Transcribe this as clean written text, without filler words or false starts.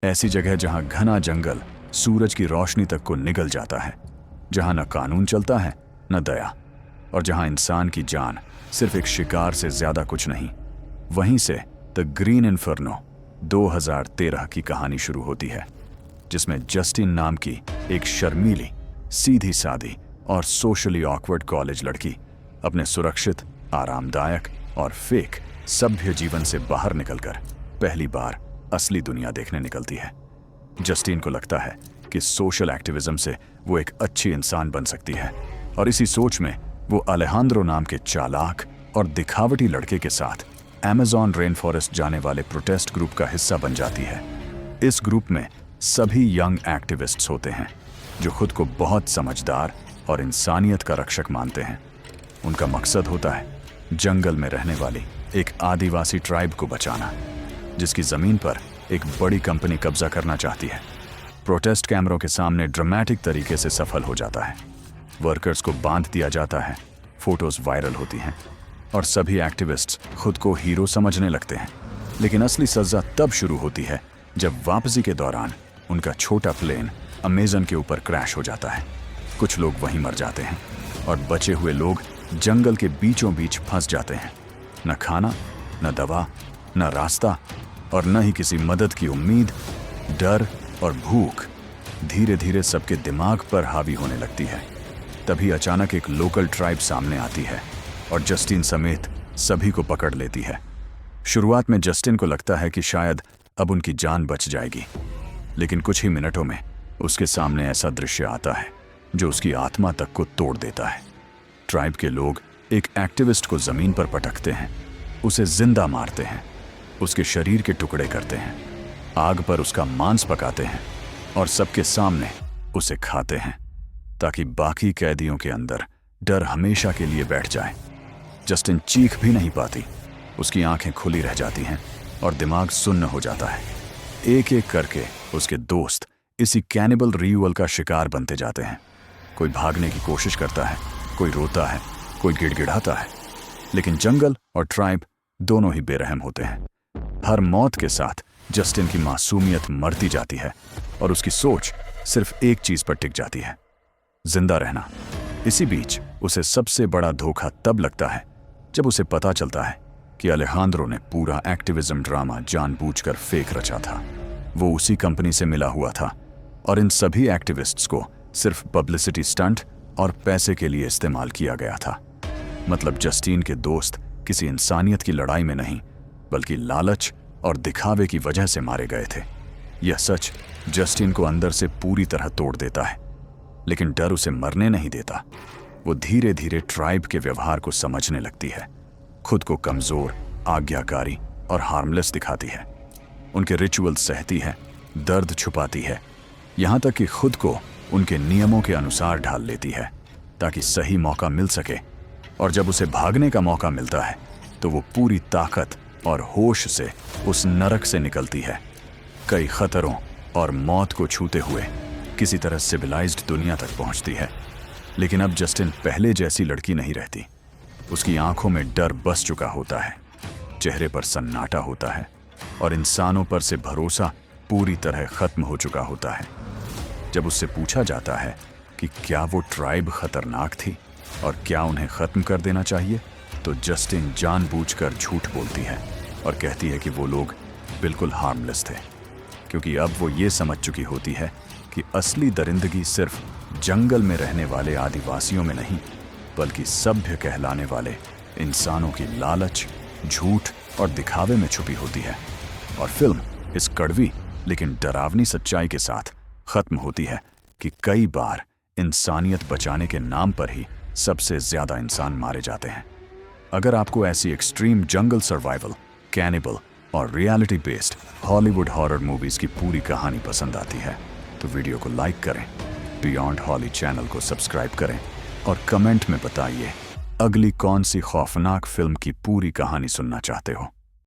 ऐसी जगह जहां घना जंगल सूरज की रोशनी तक को निगल जाता है, जहां न कानून चलता है न दया, और जहां इंसान की जान सिर्फ एक शिकार से ज्यादा कुछ नहीं। वहीं से द ग्रीन इन्फर्नो 2013 की कहानी शुरू होती है, जिसमें जस्टिन नाम की एक शर्मीली, सीधी सादी और सोशली ऑकवर्ड कॉलेज लड़की अपने सुरक्षित, आरामदायक और फेक सभ्य जीवन से बाहर निकलकर पहली बार असली दुनिया देखने निकलती है। जस्टिन को लगता है कि सोशल एक्टिविज्म से वो एक अच्छी इंसान बन सकती है, और इसी सोच में वो अलेहांद्रो नाम के चालाक और दिखावटी लड़के के साथ अमेज़न रेन फॉरेस्ट जाने वाले प्रोटेस्ट ग्रुप का हिस्सा बन जाती है। इस ग्रुप में सभी यंग एक्टिविस्ट्स होते हैं जो खुद को बहुत समझदार और इंसानियत का रक्षक मानते हैं। उनका मकसद होता है जंगल में रहने वाली एक आदिवासी ट्राइब को बचाना, जिसकी जमीन पर एक बड़ी कंपनी कब्जा करना चाहती है। प्रोटेस्ट कैमरों के सामने ड्रामेटिक तरीके से सफल हो जाता है। वर्कर्स को बांध दिया जाता है, फोटोज वायरल होती हैं और सभी एक्टिविस्ट्स खुद को हीरो समझने लगते हैं। लेकिन असली सजा तब शुरू होती है जब वापसी के दौरान उनका छोटा प्लेन अमेज़न के ऊपर क्रैश हो जाता है। कुछ लोग वहीं मर जाते हैं और बचे हुए लोग जंगल के बीचों बीच फंस जाते हैं। न खाना, न दवा, न रास्ता और न ही किसी मदद की उम्मीद। डर और भूख धीरे धीरे सबके दिमाग पर हावी होने लगती है। तभी अचानक एक लोकल ट्राइब सामने आती है और जस्टिन समेत सभी को पकड़ लेती है। शुरुआत में जस्टिन को लगता है कि शायद अब उनकी जान बच जाएगी, लेकिन कुछ ही मिनटों में उसके सामने ऐसा दृश्य आता है जो उसकी आत्मा तक को तोड़ देता है। ट्राइब के लोग एक एक्टिविस्ट को जमीन पर पटकते हैं, उसे जिंदा मारते हैं, उसके शरीर के टुकड़े करते हैं, आग पर उसका मांस पकाते हैं और सबके सामने उसे खाते हैं, ताकि बाकी कैदियों के अंदर डर हमेशा के लिए बैठ जाए। जस्टिन चीख भी नहीं पाती, उसकी आंखें खुली रह जाती हैं और दिमाग सुन्न हो जाता है। एक एक करके उसके दोस्त इसी कैनिबल रिचुअल का शिकार बनते जाते हैं। कोई भागने की कोशिश करता है, कोई रोता है, कोई गिड़गिड़ाता है, लेकिन जंगल और ट्राइब दोनों ही बेरहम होते हैं। हर मौत के साथ जस्टिन की मासूमियत मरती जाती है और उसकी सोच सिर्फ एक चीज पर टिक जाती है, जिंदा रहना। इसी बीच उसे सबसे बड़ा धोखा तब लगता है जब उसे पता चलता है कि अलेहांद्रो ने पूरा एक्टिविज्म ड्रामा जानबूझकर फेक रचा था। वो उसी कंपनी से मिला हुआ था और इन सभी एक्टिविस्ट्स को सिर्फ पब्लिसिटी स्टंट और पैसे के लिए इस्तेमाल किया गया था। मतलब जस्टिन के दोस्त किसी इंसानियत की लड़ाई में नहीं, बल्कि लालच और दिखावे की वजह से मारे गए थे। यह सच जस्टिन को अंदर से पूरी तरह तोड़ देता है, लेकिन डर उसे मरने नहीं देता। वो धीरे धीरे ट्राइब के व्यवहार को समझने लगती है, खुद को कमजोर, आज्ञाकारी और हार्मलेस दिखाती है। उनके रिचुअल सहती है, दर्द छुपाती है, यहाँ तक कि खुद को उनके नियमों के अनुसार ढाल लेती है ताकि सही मौका मिल सके। और जब उसे भागने का मौका मिलता है तो वो पूरी ताकत और होश से उस नरक से निकलती है, कई खतरों और मौत को छूते हुए किसी तरह सिविलाइज्ड दुनिया तक पहुंचती है। लेकिन अब जस्टिन पहले जैसी लड़की नहीं रहती। उसकी आंखों में डर बस चुका होता है, चेहरे पर सन्नाटा होता है और इंसानों पर से भरोसा पूरी तरह खत्म हो चुका होता है। जब उससे पूछा जाता है कि क्या वो ट्राइब खतरनाक थी और क्या उन्हें खत्म कर देना चाहिए, तो जस्टिन जानबूझकर झूठ बोलती है और कहती है कि वो लोग बिल्कुल हार्मलेस थे, क्योंकि अब वो ये समझ चुकी होती है कि असली दरिंदगी सिर्फ जंगल में रहने वाले आदिवासियों में नहीं, बल्कि सभ्य कहलाने वाले इंसानों की लालच, झूठ और दिखावे में छुपी होती है। और फिल्म इस कड़वी लेकिन डरावनी सच्चाई के साथ खत्म होती है कि कई बार इंसानियत बचाने के नाम पर ही सबसे ज्यादा इंसान मारे जाते हैं। अगर आपको ऐसी एक्सट्रीम जंगल सर्वाइवल, कैनिबल और reality based Hollywood horror movies की पूरी कहानी पसंद आती है तो वीडियो को लाइक करें, बियॉन्ड हॉली चैनल को सब्सक्राइब करें और कमेंट में बताइए अगली कौन सी खौफनाक फिल्म की पूरी कहानी सुनना चाहते हो।